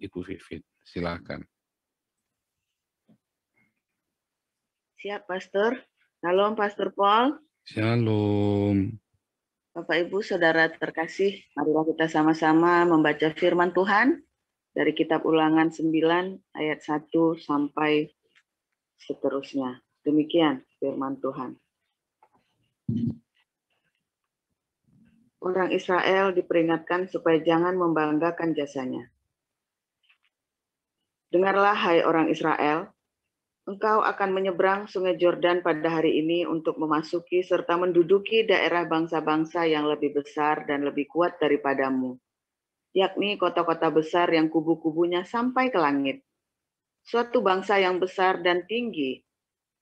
Ibu Vivit. Silakan. Siap, Pastor. Shalom, Pastor Paul. Shalom. Bapak, Ibu, Saudara terkasih, marilah kita sama-sama membaca firman Tuhan dari kitab Ulangan 9 ayat 1 sampai seterusnya. Demikian firman Tuhan. Orang Israel diperingatkan supaya jangan membanggakan jasanya. Dengarlah, hai orang Israel, engkau akan menyeberang sungai Yordan pada hari ini untuk memasuki serta menduduki daerah bangsa-bangsa yang lebih besar dan lebih kuat daripadamu, yakni kota-kota besar yang kubu-kubunya sampai ke langit. Suatu bangsa yang besar dan tinggi,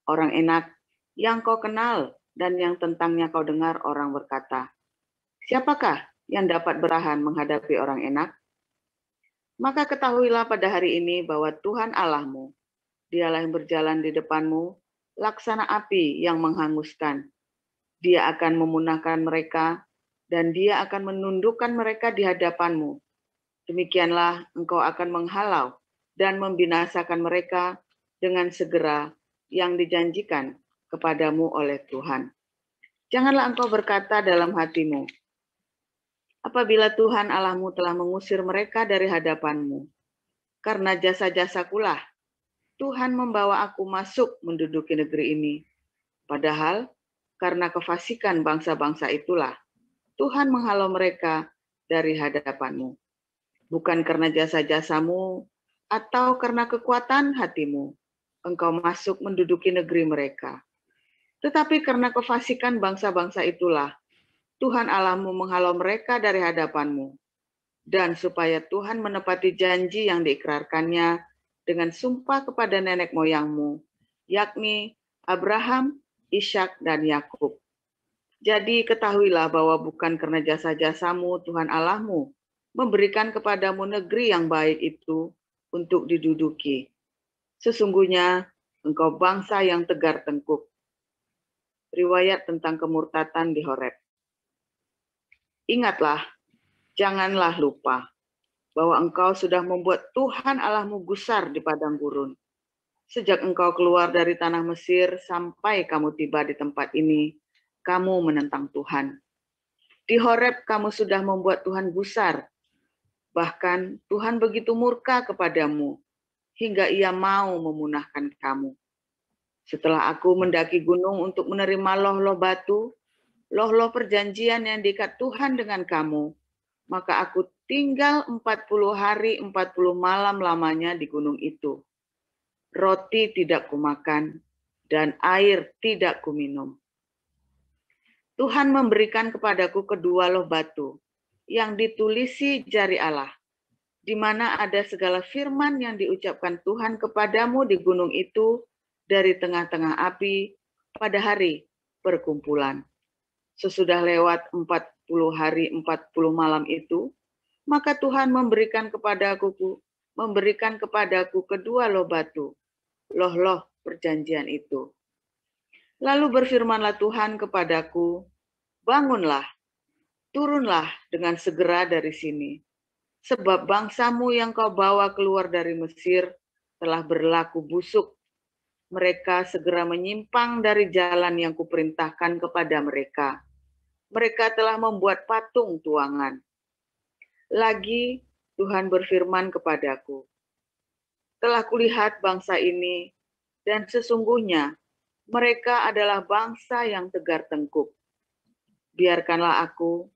orang Enak yang kau kenal dan yang tentangnya kau dengar orang berkata, siapakah yang dapat bertahan menghadapi orang Enak? Maka ketahuilah pada hari ini bahwa Tuhan Allahmu, Dialah yang berjalan di depanmu, laksana api yang menghanguskan. Dia akan memunahkan mereka, dan dia akan menundukkan mereka di hadapanmu. Demikianlah engkau akan menghalau dan membinasakan mereka dengan segera yang dijanjikan kepadamu oleh Tuhan. Janganlah engkau berkata dalam hatimu, apabila Tuhan Allahmu telah mengusir mereka dari hadapanmu, karena jasa-jasakulah Tuhan membawa aku masuk menduduki negeri ini. Padahal karena kefasikan bangsa-bangsa itulah Tuhan menghalau mereka dari hadapanmu. Bukan karena jasa-jasamu atau karena kekuatan hatimu, engkau masuk menduduki negeri mereka. Tetapi karena kefasikan bangsa-bangsa itulah Tuhan Allahmu menghalau mereka dari hadapanmu. Dan supaya Tuhan menepati janji yang diikrarkannya dengan sumpah kepada nenek moyangmu, yakni Abraham, Ishak, dan Yakub. Jadi ketahuilah bahwa bukan karena jasa-jasamu Tuhan Allahmu memberikan kepadamu negeri yang baik itu untuk diduduki. Sesungguhnya engkau bangsa yang tegar tengkuk. Riwayat tentang kemurtatan di Horeb. Ingatlah, janganlah lupa bahwa engkau sudah membuat Tuhan Allahmu gusar di padang gurun. Sejak engkau keluar dari tanah Mesir sampai kamu tiba di tempat ini, kamu menentang Tuhan. Di Horeb kamu sudah membuat Tuhan gusar. Bahkan Tuhan begitu murka kepadamu, hingga ia mau memunahkan kamu. Setelah aku mendaki gunung untuk menerima loh-loh batu, loh-loh perjanjian yang diikat Tuhan dengan kamu, maka aku tinggal 40 hari 40 malam lamanya di gunung itu. Roti tidak kumakan dan air tidak kuminum. Tuhan memberikan kepadaku kedua loh batu yang ditulisi jari Allah, di mana ada segala firman yang diucapkan Tuhan kepadamu di gunung itu dari tengah-tengah api pada hari perkumpulan. Sesudah lewat 40 hari 40 malam itu, maka Tuhan memberikan kepadaku kedua loh batu, loh-loh perjanjian itu. Lalu berfirmanlah Tuhan kepadaku, bangunlah, turunlah dengan segera dari sini, sebab bangsamu yang kau bawa keluar dari Mesir telah berlaku busuk. Mereka segera menyimpang dari jalan yang kuperintahkan kepada mereka. Mereka telah membuat patung tuangan. Lagi Tuhan berfirman kepadaku, telah kulihat bangsa ini, dan sesungguhnya mereka adalah bangsa yang tegar tengkuk. Biarkanlah aku,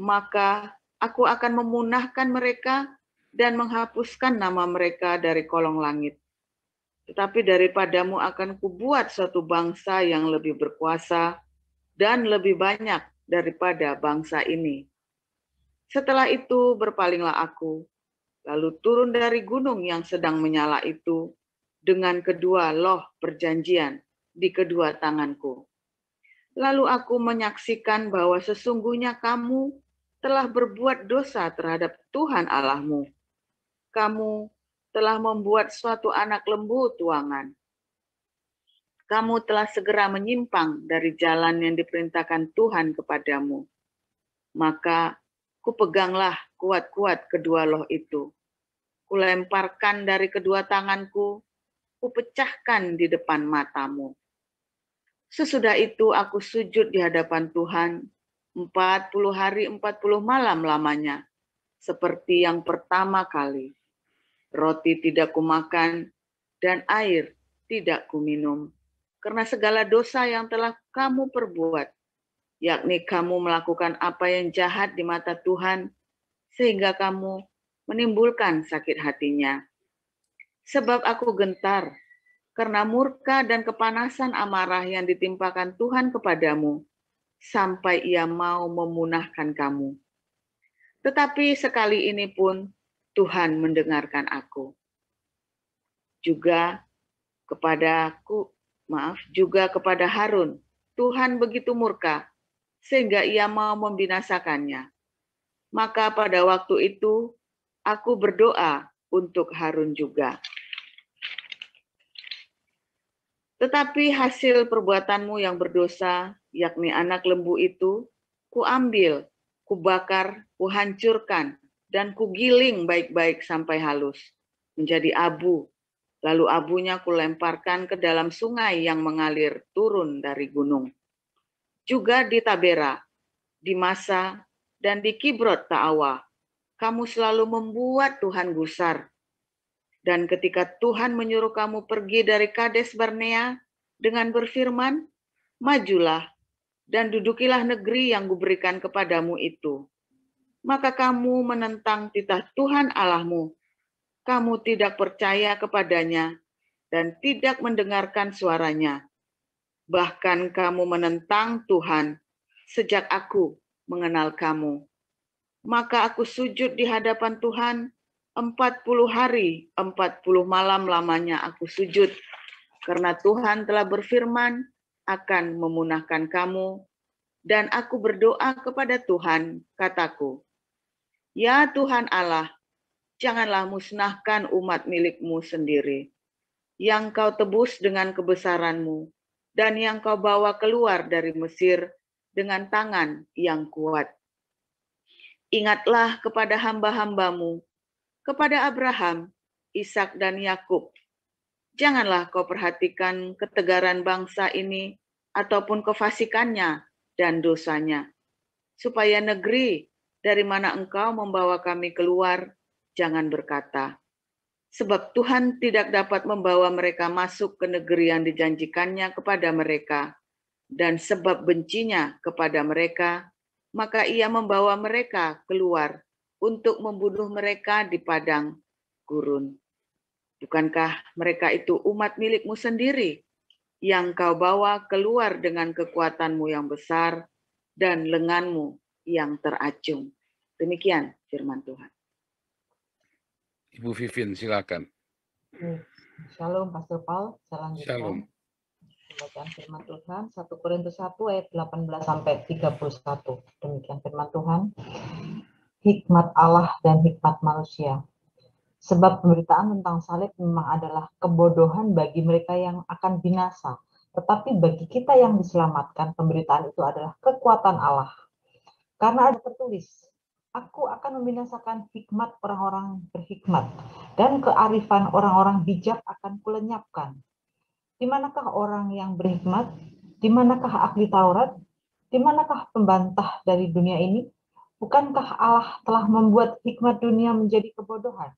maka aku akan memunahkan mereka dan menghapuskan nama mereka dari kolong langit. Tetapi daripadamu akan kubuat suatu bangsa yang lebih berkuasa dan lebih banyak daripada bangsa ini. Setelah itu berpalinglah aku, lalu turun dari gunung yang sedang menyala itu dengan kedua loh perjanjian di kedua tanganku. Lalu aku menyaksikan bahwa sesungguhnya kamu telah berbuat dosa terhadap Tuhan Allahmu. Kamu telah membuat suatu anak lembu tuangan. Kamu telah segera menyimpang dari jalan yang diperintahkan Tuhan kepadamu. Maka kupeganglah kuat-kuat kedua loh itu. kulemparkan dari kedua tanganku, kupecahkan di depan matamu. Sesudah itu aku sujud di hadapan Tuhan 40 hari 40 malam lamanya, seperti yang pertama kali. Roti tidak kumakan dan air tidak kuminum, karena segala dosa yang telah kamu perbuat, yakni kamu melakukan apa yang jahat di mata Tuhan, sehingga kamu menimbulkan sakit hatinya. Sebab aku gentar, karena murka dan kepanasan amarah yang ditimpakan Tuhan kepadamu, sampai ia mau memunahkan kamu. Tetapi sekali ini pun Tuhan mendengarkan aku. Juga kepada Harun, Tuhan begitu murka, sehingga ia mau membinasakannya. Maka pada waktu itu, aku berdoa untuk Harun juga. Tetapi hasil perbuatanmu yang berdosa, yakni anak lembu itu, kuambil, kubakar, kuhancurkan, dan kugiling baik-baik sampai halus, menjadi abu. Lalu abunya kulemparkan ke dalam sungai yang mengalir turun dari gunung. Juga di Tabera, di Masa, dan di Kibrot Ta'awa, kamu selalu membuat Tuhan gusar. Dan ketika Tuhan menyuruh kamu pergi dari Kades Barnea dengan berfirman, majulah dan dudukilah negeri yang kuberikan kepadamu itu. Maka kamu menentang titah Tuhan Allahmu. Kamu tidak percaya kepadanya dan tidak mendengarkan suaranya. Bahkan kamu menentang Tuhan sejak aku mengenal kamu. Maka aku sujud di hadapan Tuhan 40 hari, 40 malam lamanya aku sujud, karena Tuhan telah berfirman akan memunahkan kamu, dan aku berdoa kepada Tuhan, kataku, ya Tuhan Allah, janganlah musnahkan umat milikmu sendiri, yang kau tebus dengan kebesaranmu, dan yang kau bawa keluar dari Mesir dengan tangan yang kuat. Ingatlah kepada hamba-hambamu, kepada Abraham, Ishak dan Yakub. Janganlah kau perhatikan ketegaran bangsa ini ataupun kefasikannya dan dosanya, supaya negeri dari mana engkau membawa kami keluar, jangan berkata, sebab Tuhan tidak dapat membawa mereka masuk ke negeri yang dijanjikannya kepada mereka, dan sebab bencinya kepada mereka, maka ia membawa mereka keluar untuk membunuh mereka di padang gurun. Bukankah mereka itu umat milikmu sendiri, yang kau bawa keluar dengan kekuatanmu yang besar dan lenganmu yang teracung? Demikian firman Tuhan. Ibu Vivin, silakan. Shalom, Pastor Paul. Selanjutnya. Shalom. Bacaan firman Tuhan 1 Korintus 1 ayat 18 sampai 31. Demikian firman Tuhan. Hikmat Allah dan hikmat manusia. Sebab pemberitaan tentang salib memang adalah kebodohan bagi mereka yang akan binasa. Tetapi bagi kita yang diselamatkan, pemberitaan itu adalah kekuatan Allah. Karena ada tertulis, aku akan membinasakan hikmat orang-orang berhikmat, dan kearifan orang-orang bijak akan kulenyapkan. Di manakah orang yang berhikmat? Di manakah ahli Taurat? Di manakah pembantah dari dunia ini? Bukankah Allah telah membuat hikmat dunia menjadi kebodohan?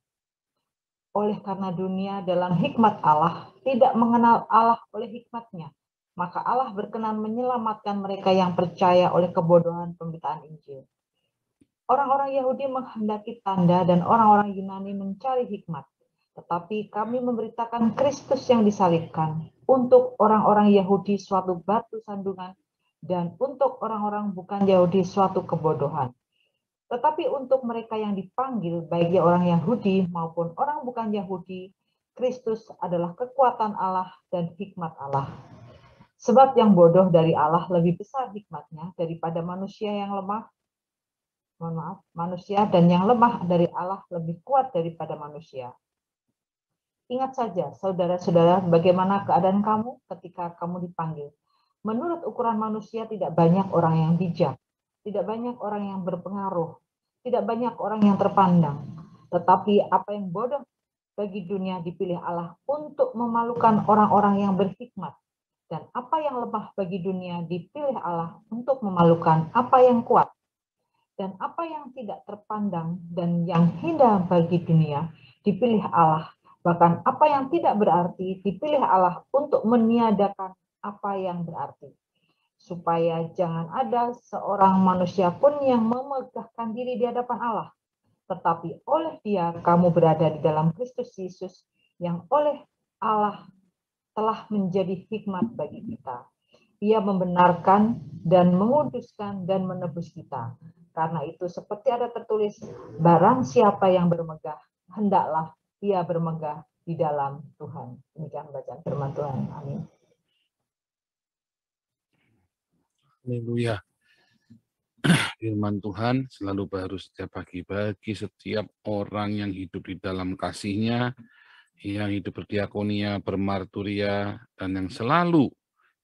Oleh karena dunia dalam hikmat Allah tidak mengenal Allah oleh hikmatnya, maka Allah berkenan menyelamatkan mereka yang percaya oleh kebodohan pemberitaan Injil. Orang-orang Yahudi menghendaki tanda dan orang-orang Yunani mencari hikmat. Tetapi kami memberitakan Kristus yang disalibkan, untuk orang-orang Yahudi suatu batu sandungan, dan untuk orang-orang bukan Yahudi suatu kebodohan. Tetapi untuk mereka yang dipanggil, baik orang Yahudi maupun orang bukan Yahudi, Kristus adalah kekuatan Allah dan hikmat Allah. Sebab yang bodoh dari Allah lebih besar hikmatnya daripada manusia yang lemah. Manusia dan yang lemah dari Allah lebih kuat daripada manusia. Ingat saja, saudara-saudara, bagaimana keadaan kamu ketika kamu dipanggil. Menurut ukuran manusia tidak banyak orang yang bijak, tidak banyak orang yang berpengaruh, tidak banyak orang yang terpandang. Tetapi apa yang bodoh bagi dunia dipilih Allah untuk memalukan orang-orang yang berhikmat. Dan apa yang lemah bagi dunia dipilih Allah untuk memalukan apa yang kuat. Dan apa yang tidak terpandang dan yang hina bagi dunia dipilih Allah. Bahkan apa yang tidak berarti dipilih Allah untuk meniadakan apa yang berarti. Supaya jangan ada seorang manusia pun yang memegahkan diri di hadapan Allah. Tetapi oleh Dia kamu berada di dalam Kristus Yesus yang oleh Allah telah menjadi hikmat bagi kita. Ia membenarkan dan menguduskan dan menebus kita. Karena itu seperti ada tertulis, barang siapa yang bermegah, hendaklah ia bermegah di dalam Tuhan. Demikian bacaan firman Tuhan. Amin. Haleluya. Firman Tuhan selalu baru setiap pagi bagi setiap orang yang hidup di dalam kasih-Nya, yang hidup berdiakonia, bermarturia, dan yang selalu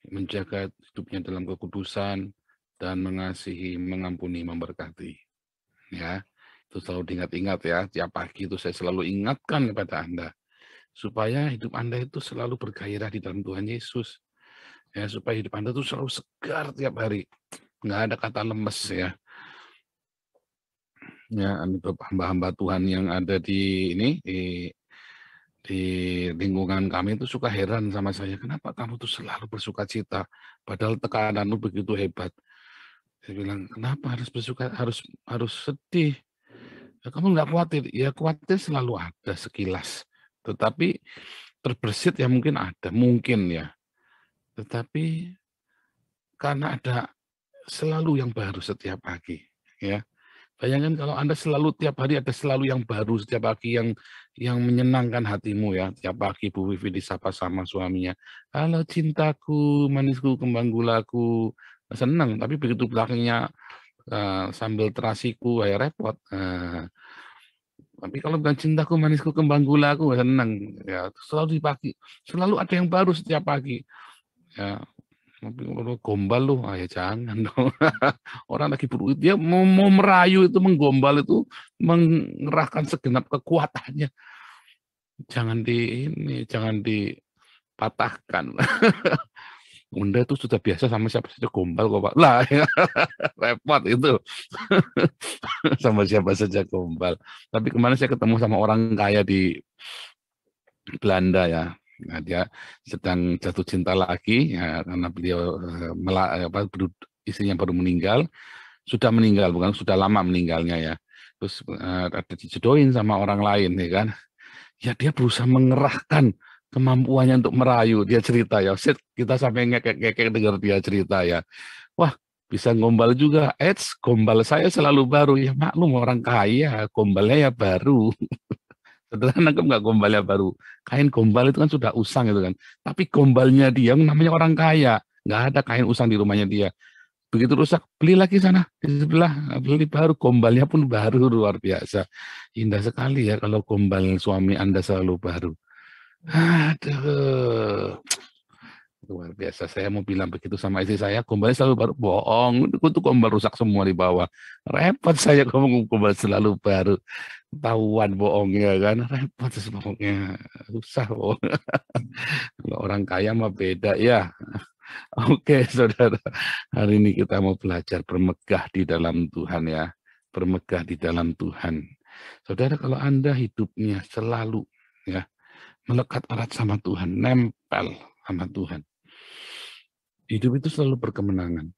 menjaga hidupnya dalam kekudusan dan mengasihi, mengampuni, memberkati. Ya, itu selalu diingat-ingat ya. Tiap pagi itu saya selalu ingatkan kepada Anda supaya hidup Anda itu selalu bergairah di dalam Tuhan Yesus. Ya, supaya hidup Anda itu selalu segar tiap hari. Nggak ada kata lemes ya. Ya, hamba-hamba Tuhan yang ada di ini di lingkungan kami itu suka heran sama saya, kenapa kamu tuh selalu bersuka cita, padahal tekananmu begitu hebat. Saya bilang, kenapa harus bersuka, harus sedih? Ya, kamu nggak khawatir? Ya khawatir selalu ada sekilas, tetapi terbersit ya mungkin ada, mungkin ya. Tetapi karena ada selalu yang baru setiap pagi, ya. Bayangkan kalau Anda selalu tiap hari ada selalu yang baru setiap pagi yang menyenangkan hatimu ya. Tiap pagi Bu Wifi disapa sama suaminya. Halo cintaku, manisku, kembang gulaku. Senang, tapi begitu belakangnya sambil terasiku, ya repot. Tapi kalau bukan cintaku, manisku, kembang gulaku, senang. Ya, selalu di pagi, selalu ada yang baru setiap pagi. Ya, tapi kalau gombal loh, ya jangan dong. Orang lagi berusaha, dia mau merayu itu, menggombal itu, mengerahkan segenap kekuatannya. Jangan jangan dipatahkan. Bunda itu sudah biasa sama siapa saja gombal kok Pak. Lah, ya, repot itu. Sama siapa saja gombal. Tapi kemarin saya ketemu sama orang kaya di Belanda ya. Nah, dia sedang jatuh cinta lagi ya, karena beliau istrinya baru meninggal, sudah meninggal bukan sudah lama meninggalnya ya. Terus ada dijodohin sama orang lain ya kan. Ya dia berusaha mengerahkan kemampuannya untuk merayu. Dia cerita ya, kita sampai ngekek dengar dia cerita ya. Wah, bisa gombal juga. Gombal saya selalu baru. Ya maklum orang kaya, gombalnya ya baru. Saudara nangkep nggak gombalnya baru? Kain gombal itu kan sudah usang itu kan. Tapi gombalnya dia namanya orang kaya. Nggak ada kain usang di rumahnya dia. Begitu rusak, beli lagi sana. Di sebelah, beli baru. Gombalnya pun baru, luar biasa. Indah sekali ya kalau gombal suami Anda selalu baru. Aduh. Luar biasa. Saya mau bilang begitu sama istri saya, gombalnya selalu baru. Bohong. Itu gombal rusak semua di bawah. Repot saya ngomong gombal selalu baru. Tahuan bohongnya kan, repot pokoknya, susah bohong. Kalau orang kaya mah beda ya. Oke saudara, hari ini kita mau belajar bermegah di dalam Tuhan ya, bermegah di dalam Tuhan. Saudara, kalau Anda hidupnya selalu ya melekat erat sama Tuhan, nempel sama Tuhan, hidup itu selalu berkemenangan.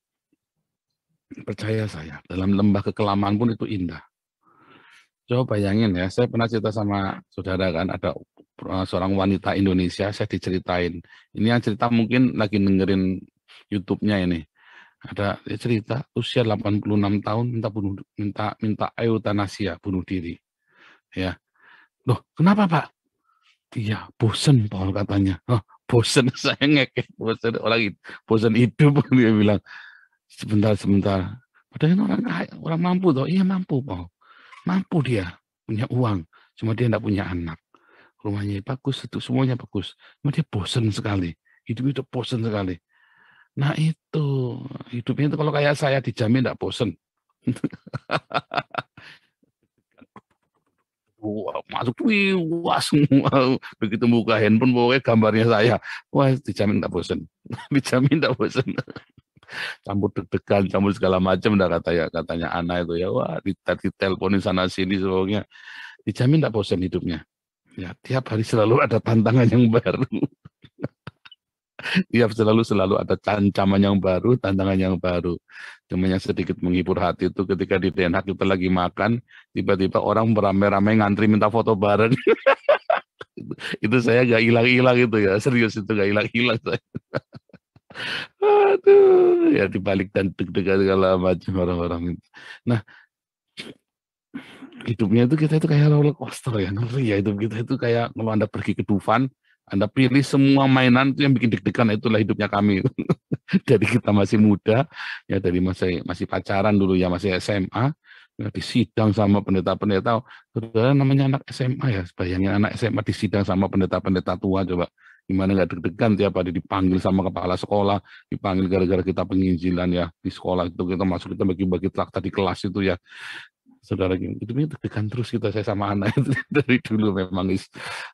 Percaya saya, dalam lembah kekelaman pun itu indah. Coba bayangin ya, saya pernah cerita sama saudara kan, ada seorang wanita Indonesia, saya diceritain. Ini yang cerita mungkin lagi dengerin YouTube-nya ini. Ada dia cerita usia 86 tahun minta eutanasia, bunuh diri. Ya. Loh, kenapa Pak? Iya, bosen Paul katanya. Oh, bosen, saya ngekek, bosen bosen hidup dia bilang. Sebentar. Padahal orang kaya, orang mampu toh. Iya mampu Paul. Mampu dia, punya uang, cuma dia tidak punya anak. Rumahnya bagus, itu semuanya bagus. Cuma dia bosan sekali, hidup bosan sekali. Nah itu, hidupnya itu kalau kayak saya dijamin tidak bosan. wah, masuk, wah semua. Begitu buka handphone, pokoknya gambarnya saya. Wah, dijamin tak bosan. Dijamin tak bosan. Campur deg-degan, campur segala macam, dah katanya Ana itu ya. Wah, diteleponin sana sini, pokoknya dijamin tak bosan hidupnya. Ya, tiap hari selalu ada tantangan yang baru. Tiap selalu ada ancaman yang baru, tantangan yang baru. Cuma yang sedikit menghibur hati itu ketika di Den Haag kita lagi makan, tiba-tiba orang beramai-ramai ngantri minta foto bareng. Itu saya gak hilang-hilang itu ya, serius itu gak hilang-hilang saya. Aduh, ya dibalik dan deg-degan segala macam orang-orang itu. Nah, hidupnya itu kita itu kayak roller coaster ya, ngeri ya hidup kita itu kayak kalau Anda pergi ke Dufan, Anda pilih semua mainan itu yang bikin deg-degan, itulah hidupnya kami. Dari kita masih muda, ya dari masih pacaran dulu ya, masih SMA, ya, disidang sama pendeta-pendeta. Saudara namanya anak SMA ya, bayangin anak SMA disidang sama pendeta-pendeta tua, coba gimana nggak deg-degan tiap hari dipanggil sama kepala sekolah, dipanggil gara-gara kita penginjilan ya di sekolah itu kita masuk kita bagi-bagi traktat di kelas itu ya. Saudara itu deg-degan terus kita saya sama anak itu dari dulu memang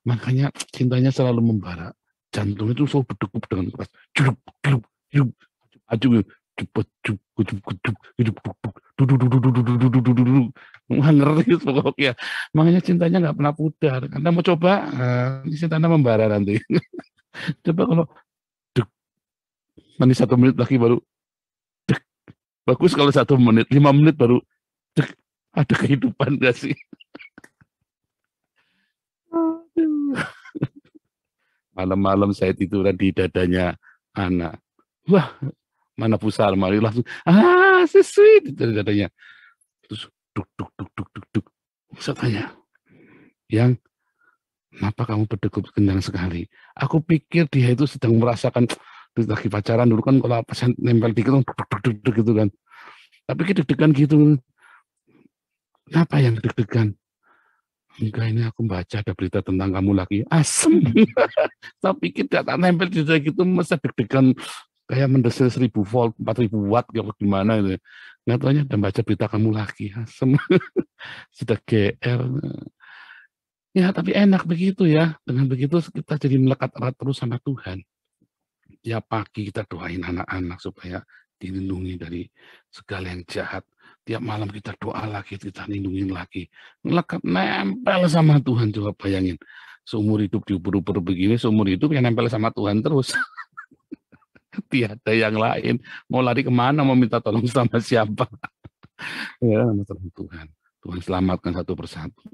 makanya cintanya selalu membara, jantung itu selalu berdegup dengan keras, jurup jurup jurup aju cepet ngerti pokoknya, makanya cintanya nggak pernah pudar. Anda mau coba ini cintanya membara nanti. Coba kalau nanti 1 menit lagi baru bagus, kalau 1 menit 5 menit baru ada kehidupan gak sih? Malam-malam saya tiduran di dadanya anak. Wah, mana pusar, mari langsung, sweet, dari dadanya. Terus, duk. Saya tanya, yang, kenapa kamu berdegup kencang sekali? Aku pikir dia itu sedang merasakan, lagi pacaran dulu kan, kalau pas nempel dikit, duk gitu kan. Tapi deg-degan gitu. Kenapa yang deg-degan? Enggak, ini aku baca ada berita tentang kamu lagi. Asem. Tapi kita tak nempel di gitu, masa deg-degan kayak mendesil 1000 volt, 4000 watt, kayak gimana itu. Nggak taunya dan baca berita kamu lagi. Asem. Sudah GR. Ya, tapi enak begitu ya. Dengan begitu kita jadi melekat erat terus sama Tuhan. Tiap pagi kita doain anak-anak supaya dilindungi dari segala yang jahat. Tiap malam kita doa lagi, kita lindungin lagi. Melekat, nempel sama Tuhan, coba bayangin. Seumur hidup diuber-uber begini, seumur hidup yang nempel sama Tuhan terus. Tiada yang lain. Mau lari kemana, mau minta tolong sama siapa. Ya, tolong Tuhan. Tuhan selamatkan satu persatu.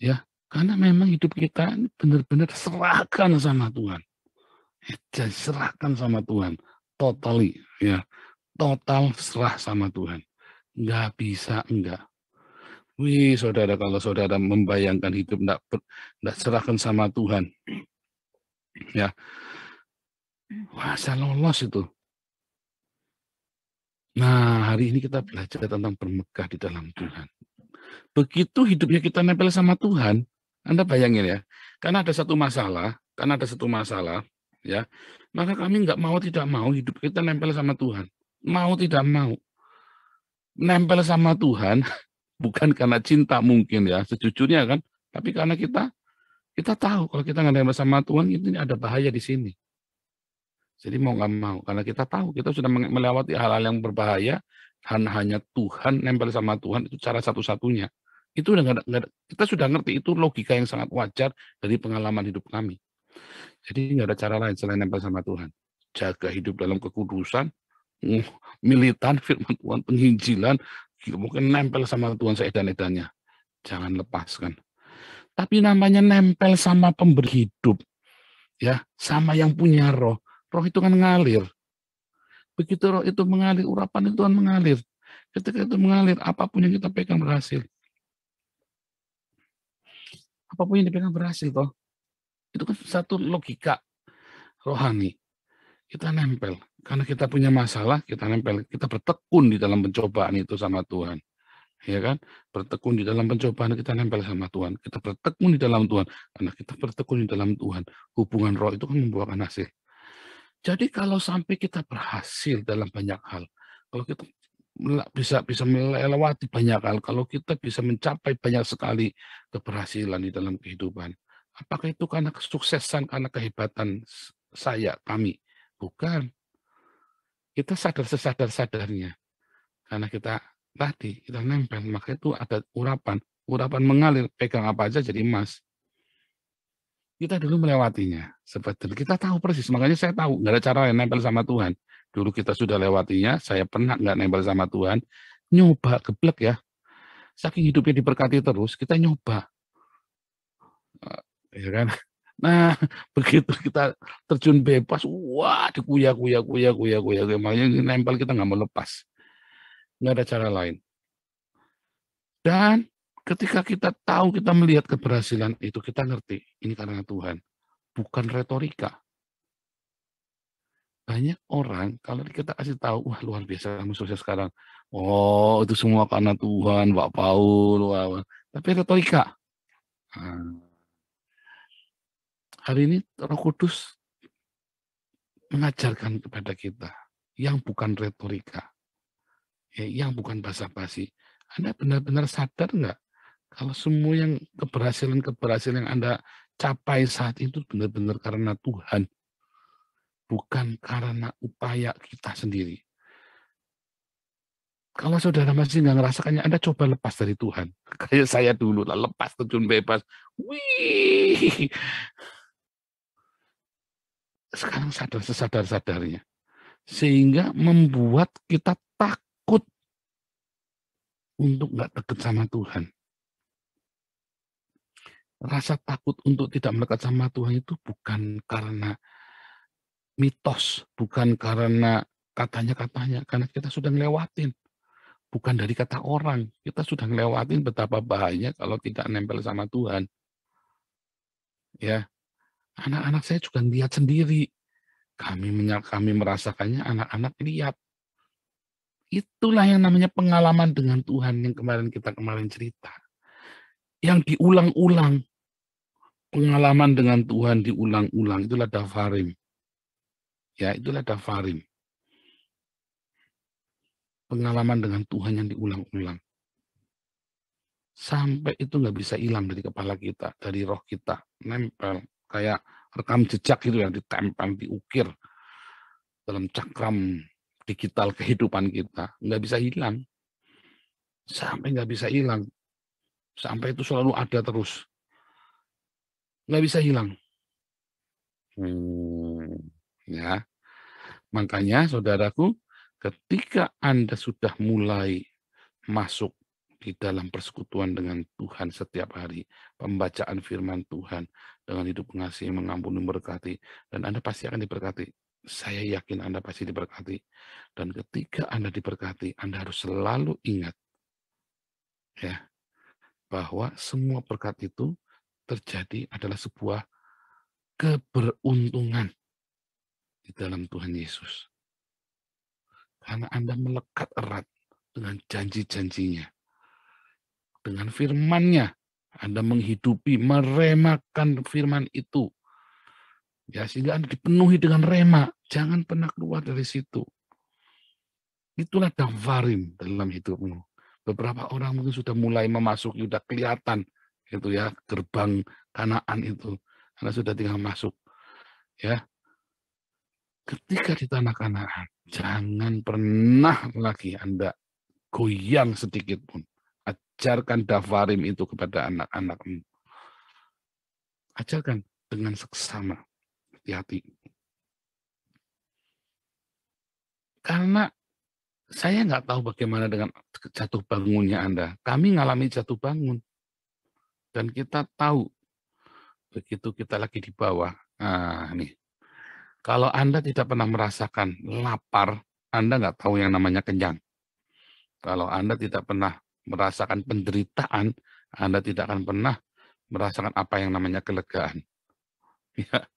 Ya, karena memang hidup kita benar-benar serahkan sama Tuhan. Serahkan sama Tuhan. Totally, ya. Total serah sama Tuhan. Nggak bisa, enggak. Wih, saudara, kalau saudara membayangkan hidup enggak serahkan sama Tuhan, ya, wah, saya lolos itu. Nah, hari ini kita belajar tentang bermegah di dalam Tuhan. Begitu hidupnya kita nempel sama Tuhan, Anda bayangin ya, karena ada satu masalah, ya, maka kami tidak mau hidup kita nempel sama Tuhan. Mau tidak mau. Nempel sama Tuhan bukan karena cinta mungkin ya, sejujurnya kan, tapi karena kita tahu kalau kita nggak nempel sama Tuhan itu ada bahaya di sini. Jadi mau nggak mau, karena kita tahu kita sudah melewati hal-hal yang berbahaya, hanya Tuhan nempel sama Tuhan itu cara satu-satunya. Itu kita sudah ngerti, itu logika yang sangat wajar dari pengalaman hidup kami. Jadi nggak ada cara lain selain nempel sama Tuhan. Jaga hidup dalam kekudusan, militan firman Tuhan, penginjilan, mungkin nempel sama Tuhan seedan-edannya. Jangan lepaskan. Tapi namanya nempel sama pemberi hidup, ya, sama yang punya roh. Roh itu kan ngalir. Begitu roh itu mengalir, urapan itu kan mengalir. Ketika itu mengalir, apapun yang kita pegang berhasil. Apapun yang dipegang berhasil, toh. Itu kan satu logika rohani. Kita nempel. Karena kita punya masalah, kita nempel. Kita bertekun di dalam pencobaan itu sama Tuhan. Ya kan? Bertekun di dalam pencobaan, kita nempel sama Tuhan. Kita bertekun di dalam Tuhan. Karena kita bertekun di dalam Tuhan. Hubungan roh itu kan membuahkan hasil. Jadi kalau sampai kita berhasil dalam banyak hal, kalau kita bisa melewati banyak hal, kalau kita bisa mencapai banyak sekali keberhasilan di dalam kehidupan. Apakah itu karena kesuksesan, karena kehebatan kami? Bukan. Kita sadar sesadar-sadarnya. Karena kita nempel, maka itu ada urapan mengalir, pegang apa aja jadi emas. Kita dulu melewatinya, seperti kita tahu persis, makanya saya tahu, nggak ada cara yang nempel sama Tuhan. Dulu kita sudah lewatinya, saya pernah nggak nempel sama Tuhan, nyoba, geblek ya. Saking hidupnya diberkati terus, kita nyoba. Ya kan? Nah, begitu kita terjun bebas, wah dikuya-kuya, makanya nempel kita nggak mau lepas. Nggak ada cara lain. Dan ketika kita tahu, kita melihat keberhasilan itu, kita ngerti, ini karena Tuhan, bukan retorika. Banyak orang, kalau kita kasih tahu, wah luar biasa kamu sukses sekarang. Oh, itu semua karena Tuhan, Pak Paul. Wah. Tapi retorika. Hari ini Roh Kudus mengajarkan kepada kita yang bukan retorika, yang bukan basa-basi. Anda benar-benar sadar nggak kalau semua yang keberhasilan yang Anda capai saat itu benar-benar karena Tuhan, bukan karena upaya kita sendiri. Kalau saudara masih nggak ngerasakannya, Anda coba lepas dari Tuhan. Kayak saya dulu lah, lepas terjun bebas. Wih. Sekarang sadar sesadar-sadarnya. Sehingga membuat kita takut untuk nggak dekat sama Tuhan. Rasa takut untuk tidak mendekat sama Tuhan itu bukan karena mitos, bukan karena katanya-katanya, karena kita sudah ngelewatin. Bukan dari kata orang, kita sudah ngelewatin betapa bahaya kalau tidak nempel sama Tuhan. Ya, anak-anak saya juga lihat sendiri. Kami merasakannya, anak-anak lihat. Itulah yang namanya pengalaman dengan Tuhan yang kemarin cerita. Yang diulang-ulang. Pengalaman dengan Tuhan diulang-ulang, itulah dafarim. Ya, itulah dafarim. Pengalaman dengan Tuhan yang diulang-ulang. Sampai itu nggak bisa hilang dari kepala kita, dari roh kita. Nempel, kayak rekam jejak itu yang ditempel, diukir dalam cakram digital kehidupan kita. Nggak bisa hilang. Sampai nggak bisa hilang. Sampai itu selalu ada terus. Nggak bisa hilang. Ya, makanya saudaraku, ketika Anda sudah mulai masuk di dalam persekutuan dengan Tuhan setiap hari, pembacaan firman Tuhan dengan hidup mengasihi, mengampuni, memberkati, dan Anda pasti akan diberkati. Saya yakin Anda pasti diberkati. Dan ketika Anda diberkati, Anda harus selalu ingat ya, bahwa semua berkat itu terjadi adalah sebuah keberuntungan di dalam Tuhan Yesus. Karena Anda melekat erat dengan janji-janjinya. Dengan firman-Nya, Anda menghidupi, meremakan firman itu. Ya, sehingga Anda dipenuhi dengan rema. Jangan pernah keluar dari situ. Itulah dafarim dalam hidupmu. Beberapa orang mungkin sudah mulai memasuki, sudah kelihatan itu ya, gerbang Kanaan itu. Anda sudah tinggal masuk. Ya. Ketika di tanah Kanaan, jangan pernah lagi Anda goyang sedikit pun. Ajarkan dafarim itu kepada anak-anakmu. Ajarkan dengan seksama. Hati-hati. Karena saya nggak tahu bagaimana dengan jatuh bangunnya Anda. Kami ngalami jatuh bangun. Dan kita tahu, begitu kita lagi di bawah. Nah, nih. Kalau Anda tidak pernah merasakan lapar, Anda nggak tahu yang namanya kenyang. Kalau Anda tidak pernah merasakan penderitaan, Anda tidak akan pernah merasakan apa yang namanya kelegaan. Ya.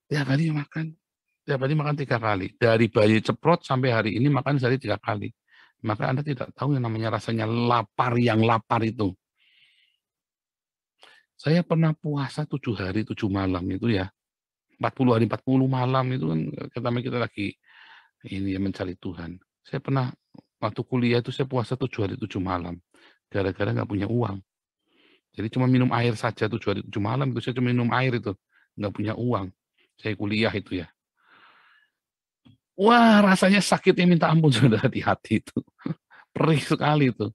Tiap hari makan 3 kali. Dari bayi ceprot sampai hari ini makan sehari 3 kali. Maka Anda tidak tahu yang namanya rasanya lapar yang lapar itu. Saya pernah puasa 7 hari 7 malam itu ya. 40 hari 40 malam itu kan kita lagi ini mencari Tuhan. Saya pernah waktu kuliah itu saya puasa 7 hari 7 malam, gara-gara nggak punya uang. Jadi cuma minum air saja 7 hari 7 malam, itu saya cuma minum air itu, nggak punya uang. Saya kuliah itu ya. Wah, rasanya sakitnya minta ampun saudara di hati itu. Perih sekali itu.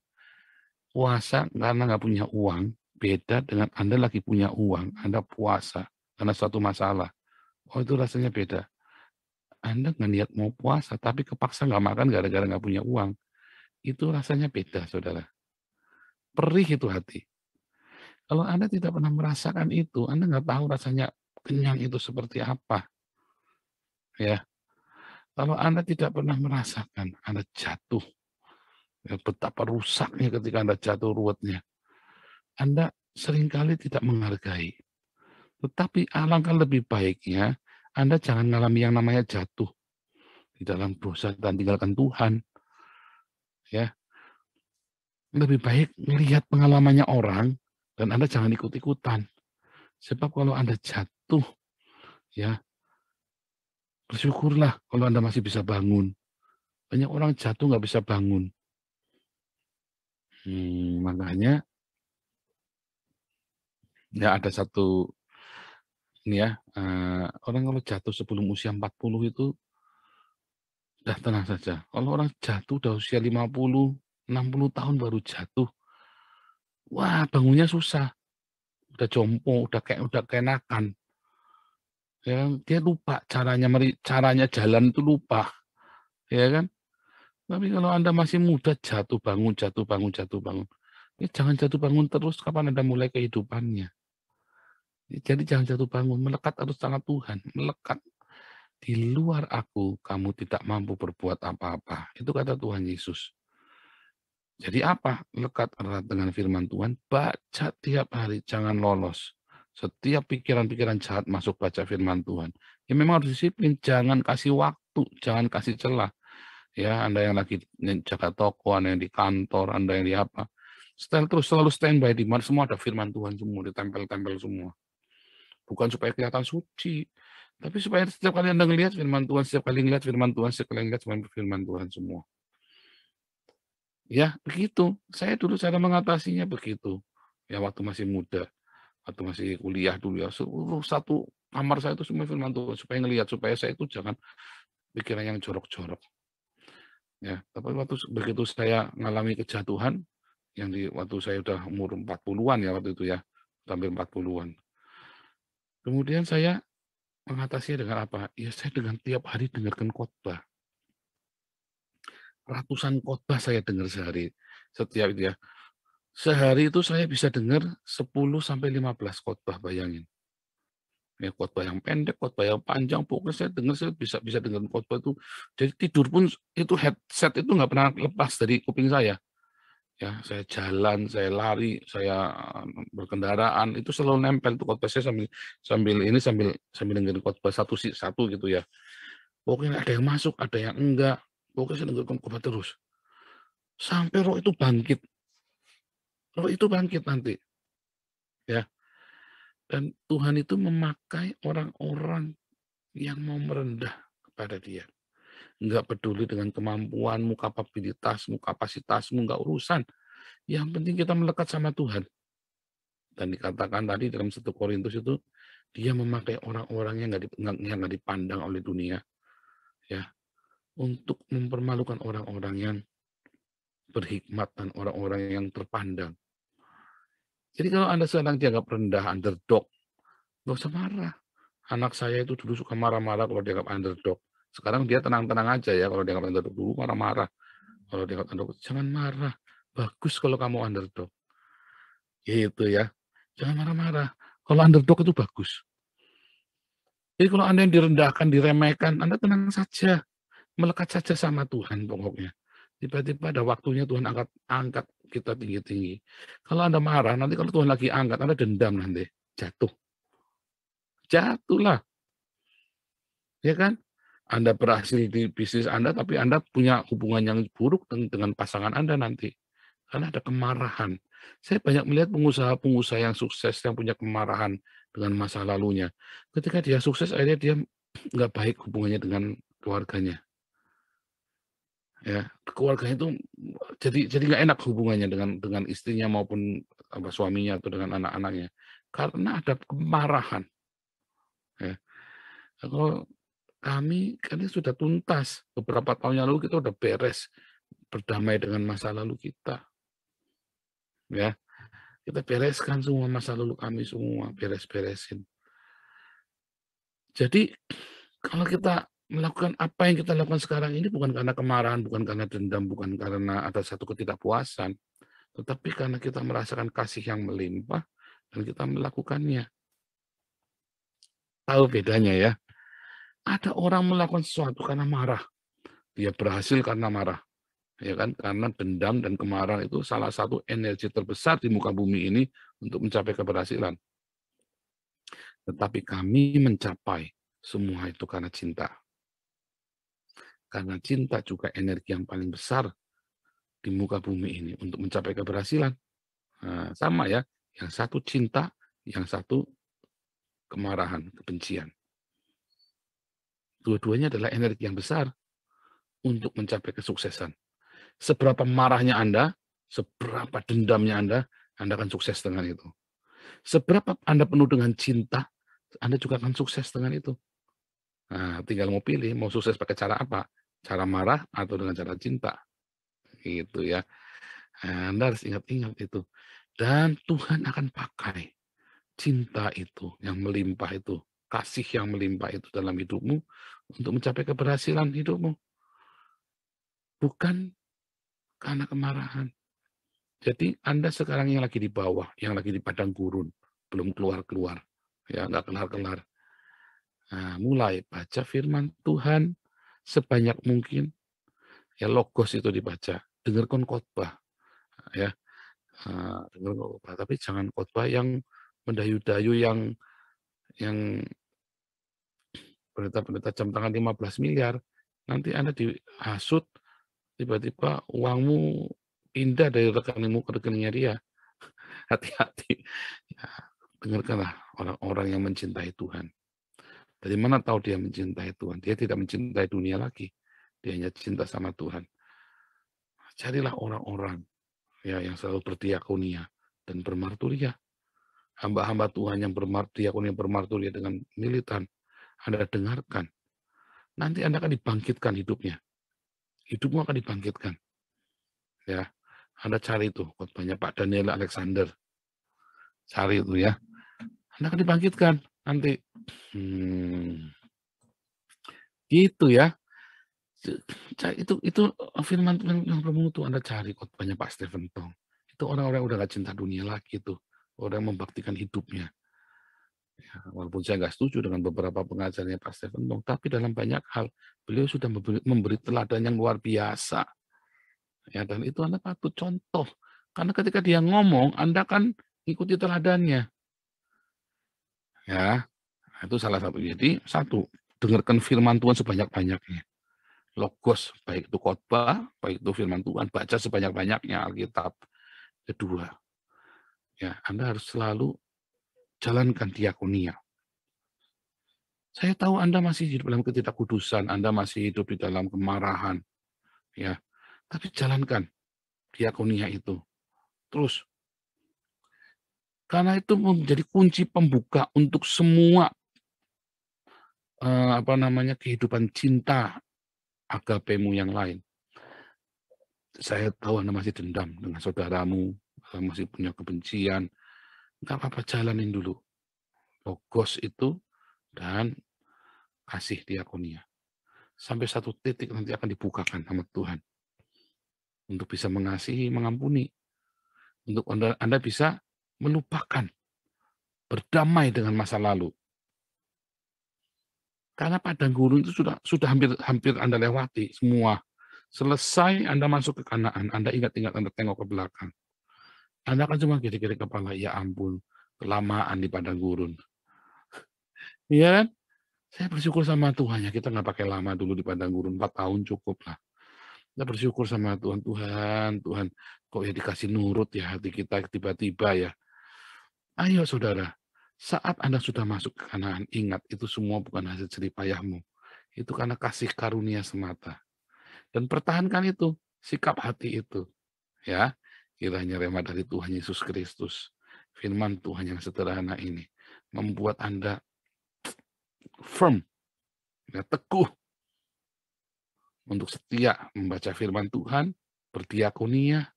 Puasa karena nggak punya uang, beda dengan Anda lagi punya uang, Anda puasa karena suatu masalah. Oh itu rasanya beda. Anda nggak niat mau puasa, tapi kepaksa nggak makan gara-gara nggak punya uang. Itu rasanya beda, saudara. Perih itu hati. Kalau Anda tidak pernah merasakan itu, Anda nggak tahu rasanya kenyang itu seperti apa. Ya, kalau Anda tidak pernah merasakan, Anda jatuh. Ya, betapa rusaknya ketika Anda jatuh ruwetnya. Anda seringkali tidak menghargai. Tetapi alangkah lebih baiknya, Anda jangan mengalami yang namanya jatuh di dalam dosa dan tinggalkan Tuhan. Ya, lebih baik melihat pengalamannya orang dan Anda jangan ikut-ikutan. Sebab kalau Anda jatuh, ya bersyukurlah kalau Anda masih bisa bangun. Banyak orang jatuh nggak bisa bangun. Makanya ya ada satu ini ya, orang kalau jatuh sebelum usia 40 itu udah tenang saja. Kalau orang jatuh udah usia 50, 60 tahun baru jatuh, wah bangunnya susah. Udah jompo, udah keenakan. Ya, dia lupa caranya jalan itu lupa, ya kan? Tapi kalau Anda masih muda jatuh bangun, jatuh bangun, jatuh bangun. Ya, jangan jatuh bangun terus kapan Anda mulai kehidupannya. Jadi jangan jatuh bangun, melekat harus sama Tuhan, melekat. Di luar aku, kamu tidak mampu berbuat apa-apa. Itu kata Tuhan Yesus. Jadi apa? Lekat erat dengan firman Tuhan, baca tiap hari, jangan lolos. Setiap pikiran-pikiran jahat masuk baca firman Tuhan. Ya memang harus disiplin, jangan kasih waktu, jangan kasih celah. Ya, Anda yang lagi jaga toko, Anda yang di kantor, Anda yang di apa. Terus selalu standby di mana semua ada firman Tuhan semua, ditempel-tempel semua. Bukan supaya kelihatan suci, tapi supaya setiap kali Anda ngelihat firman Tuhan, setiap kali ngelihat firman Tuhan, setiap kali ngelihat firman Tuhan semua. Ya, begitu. Saya dulu cara mengatasinya begitu. Ya, waktu masih muda, waktu masih kuliah dulu ya, seluruh satu kamar saya itu semua firman Tuhan, supaya ngelihat, supaya saya itu jangan pikiran yang jorok-jorok. Ya, tapi waktu begitu saya mengalami kejatuhan, yang waktu saya udah umur 40-an ya waktu itu ya, hampir 40-an. Kemudian saya mengatasinya dengan apa? Ya saya dengan tiap hari dengarkan khotbah. Ratusan khotbah saya dengar sehari. Setiap itu ya. Sehari itu saya bisa dengar 10 sampai 15 khotbah, bayangin. Ya, khotbah yang pendek, khotbah yang panjang, pokoknya saya bisa dengar khotbah itu. Jadi tidur pun itu headset itu nggak pernah lepas dari kuping saya. Ya, saya jalan, saya lari, saya berkendaraan, itu selalu nempel tuh khotbah saya sambil dengerin khotbah satu gitu ya. Pokoknya ada yang masuk, ada yang enggak. Pokoknya saya dengerin khotbah terus. Sampai roh itu bangkit. Roh itu bangkit nanti. Ya. Dan Tuhan itu memakai orang-orang yang mau merendah kepada Dia. Enggak peduli dengan kemampuanmu, kapabilitasmu, kapasitasmu, enggak urusan. Yang penting kita melekat sama Tuhan. Dan dikatakan tadi dalam 1 Korintus itu, dia memakai orang-orang yang nggak dipandang oleh dunia, ya, untuk mempermalukan orang-orang yang berhikmat dan orang-orang yang terpandang. Jadi kalau Anda sedang dianggap rendah, underdog, nggak usah marah. Anak saya itu dulu suka marah-marah kalau dianggap underdog. Sekarang dia tenang-tenang aja ya kalau dianggap underdog. Dulu marah-marah. Kalau dianggap underdog, jangan marah. Bagus kalau kamu underdog. Gitu ya. Jangan marah-marah. Kalau underdog itu bagus. Jadi kalau Anda yang direndahkan, diremehkan, Anda tenang saja. Melekat saja sama Tuhan pokoknya. Tiba-tiba ada waktunya Tuhan angkat kita tinggi-tinggi. Kalau Anda marah, nanti kalau Tuhan lagi angkat, Anda dendam nanti. Jatuh. Jatuhlah. Ya kan? Anda berhasil di bisnis Anda, tapi Anda punya hubungan yang buruk dengan pasangan Anda nanti. Karena ada kemarahan. Saya banyak melihat pengusaha-pengusaha yang sukses, yang punya kemarahan dengan masa lalunya. Ketika dia sukses, akhirnya dia nggak baik hubungannya dengan keluarganya. Ya, keluarga itu jadi nggak enak hubungannya dengan istrinya maupun suaminya atau dengan anak-anaknya, karena ada kemarahan. Ya, kalau kami kan ini sudah tuntas beberapa tahun yang lalu kita udah beres berdamai dengan masa lalu kita, ya kita bereskan semua masa lalu kami semua beres-beresin. Jadi kalau kita melakukan apa yang kita lakukan sekarang ini bukan karena kemarahan, bukan karena dendam, bukan karena ada satu ketidakpuasan, tetapi karena kita merasakan kasih yang melimpah dan kita melakukannya. Tahu bedanya ya? Ada orang melakukan sesuatu karena marah. Dia berhasil karena marah. Ya kan? Karena dendam dan kemarahan itu salah satu energi terbesar di muka bumi ini untuk mencapai keberhasilan. Tetapi kami mencapai semua itu karena cinta. Karena cinta juga energi yang paling besar di muka bumi ini untuk mencapai keberhasilan. Nah, sama ya, yang satu cinta, yang satu kemarahan, kebencian. Dua-duanya adalah energi yang besar untuk mencapai kesuksesan. Seberapa marahnya Anda, seberapa dendamnya Anda akan sukses dengan itu. Seberapa Anda penuh dengan cinta, Anda juga akan sukses dengan itu. Nah, tinggal mau pilih, mau sukses pakai cara apa? Cara marah atau dengan cara cinta. Gitu ya. Nah, Anda harus ingat-ingat itu. Dan Tuhan akan pakai cinta itu, yang melimpah itu, kasih yang melimpah itu dalam hidupmu untuk mencapai keberhasilan hidupmu. Bukan karena kemarahan. Jadi Anda sekarang yang lagi di bawah, yang lagi di padang gurun, belum keluar-keluar, ya nggak kelar-kelar. Nah, mulai baca firman Tuhan sebanyak mungkin, ya logos itu dibaca, dengarkan khotbah, ya, dengarkan khotbah, tapi jangan khotbah yang mendayu-dayu, yang berita-berita jam tangan 15 miliar, nanti Anda dihasut, tiba-tiba uangmu pindah dari rekeningmu ke rekeningnya dia. Hati-hati. Ya, dengarkanlah orang-orang yang mencintai Tuhan. Dari mana tahu dia mencintai Tuhan? Dia tidak mencintai dunia lagi. Dia hanya cinta sama Tuhan. Carilah orang-orang ya yang selalu berdiakonia dan bermarturia. Hamba-hamba Tuhan yang berdiakonia, bermarturia dengan militan. Anda dengarkan. Nanti Anda akan dibangkitkan hidupnya. Hidupmu akan dibangkitkan. Ya, Anda cari itu khotbahnya Pak Daniel Alexander. Cari itu ya. Anda akan dibangkitkan nanti. Gitu ya. Itu firman Tuhan yang bermutu. Anda cari khotbahnya Pak Stephen Tong. Itu orang-orang yang udah gak cinta dunia lagi tuh. Orang yang membaktikan hidupnya. Ya, walaupun saya nggak setuju dengan beberapa pengajarnya Pak Stephen Tong, tapi dalam banyak hal beliau sudah memberi teladan yang luar biasa. Ya, dan itu Anda patut contoh. Karena ketika dia ngomong, Anda kan ikuti teladannya. Ya, itu salah satu. Jadi, satu, dengarkan firman Tuhan sebanyak-banyaknya. Logos, baik itu khotbah, baik itu firman Tuhan, baca sebanyak-banyaknya Alkitab. Kedua, ya Anda harus selalu jalankan diakonia. Saya tahu Anda masih hidup dalam ketidakkudusan, Anda masih hidup di dalam kemarahan, ya. Tapi jalankan diakonia itu terus, karena itu menjadi kunci pembuka untuk semua kehidupan cinta agapemu yang lain. Saya tahu Anda masih dendam dengan saudaramu, masih punya kebencian, nggak apa-apa, jalanin dulu logos itu dan kasih diakonia. Sampai satu titik nanti akan dibukakan sama Tuhan untuk bisa mengasihi, mengampuni, untuk Anda bisa melupakan, berdamai dengan masa lalu. Karena padang gurun itu sudah hampir Anda lewati semua. Selesai Anda masuk ke Kanaan, Anda ingat-ingat, Anda tengok ke belakang. Anda akan cuma gede-gede kepala, ya ampun, kelamaan di padang gurun. Iya kan? Saya bersyukur sama Tuhan ya, kita nggak pakai lama dulu di padang gurun, 4 tahun cukup lah. Kita bersyukur sama Tuhan, Tuhan, kok ya dikasih nurut ya hati kita tiba-tiba ya. Ayo saudara, saat Anda sudah masuk ke Kanaan, ingat itu semua bukan hasil jerih payahmu. Itu karena kasih karunia semata. Dan pertahankan itu, sikap hati itu. Ya, kiranya rahmat dari Tuhan Yesus Kristus, firman Tuhan yang sederhana ini, membuat Anda firm, ya, teguh, untuk setia membaca firman Tuhan, berdiakonia,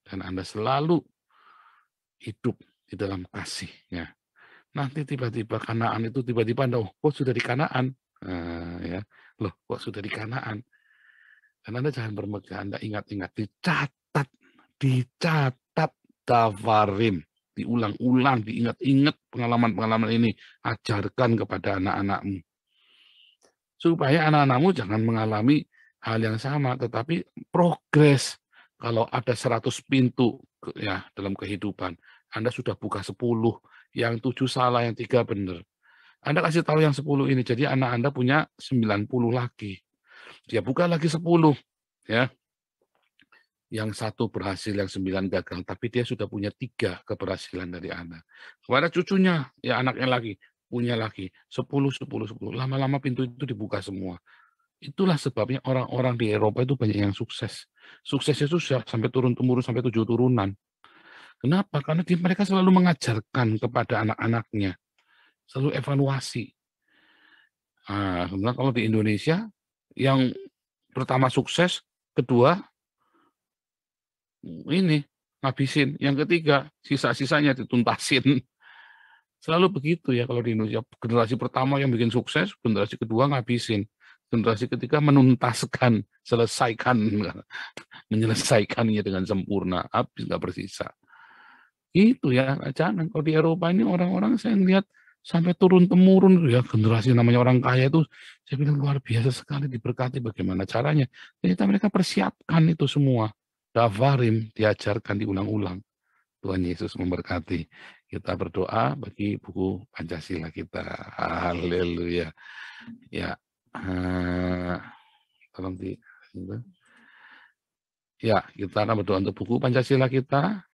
dan Anda selalu hidup di dalam kasih-Nya. Nanti tiba-tiba Kanaan itu tiba-tiba Anda, oh, kok sudah di Kanaan? Ya, loh, kok sudah di Kanaan? Dan Anda jangan bermegah, Anda ingat-ingat, dicatat Davarim, diulang-ulang, diingat-ingat pengalaman-pengalaman ini, ajarkan kepada anak-anakmu. Supaya anak-anakmu jangan mengalami hal yang sama, tetapi progres. Kalau ada 100 pintu ya dalam kehidupan, Anda sudah buka 10, yang 7 salah, yang 3 benar. Anda kasih tahu yang 10 ini, jadi anak Anda punya 90 lagi. Dia buka lagi 10, ya. Yang 1 berhasil, yang 9 gagal, tapi dia sudah punya 3 keberhasilan dari Anda. Kepada cucunya, ya anaknya lagi, punya lagi 10, 10, 10. Lama-lama pintu itu dibuka semua. Itulah sebabnya orang-orang di Eropa itu banyak yang sukses. Suksesnya itu sampai turun-temurun, sampai 7 turunan. Kenapa? Karena mereka selalu mengajarkan kepada anak-anaknya, selalu evaluasi. Nah, sebenarnya kalau di Indonesia, yang pertama sukses, kedua ini ngabisin, yang ketiga sisa-sisanya dituntasin. Selalu begitu ya kalau di Indonesia. Generasi pertama yang bikin sukses, generasi kedua ngabisin, generasi ketiga menuntaskan, menyelesaikannya dengan sempurna, habis nggak bersisa. Itu ya, jangan. Kalau di Eropa ini orang-orang saya lihat sampai turun-temurun ya, generasi namanya orang kaya itu, saya bilang luar biasa sekali, diberkati. Bagaimana caranya? Ternyata mereka persiapkan itu semua. Davarim diajarkan, diulang-ulang. Tuhan Yesus memberkati. Kita berdoa bagi buku Pancasila kita. Haleluya. Ya, tolong di. Ya, kita akan berdoa untuk buku Pancasila kita.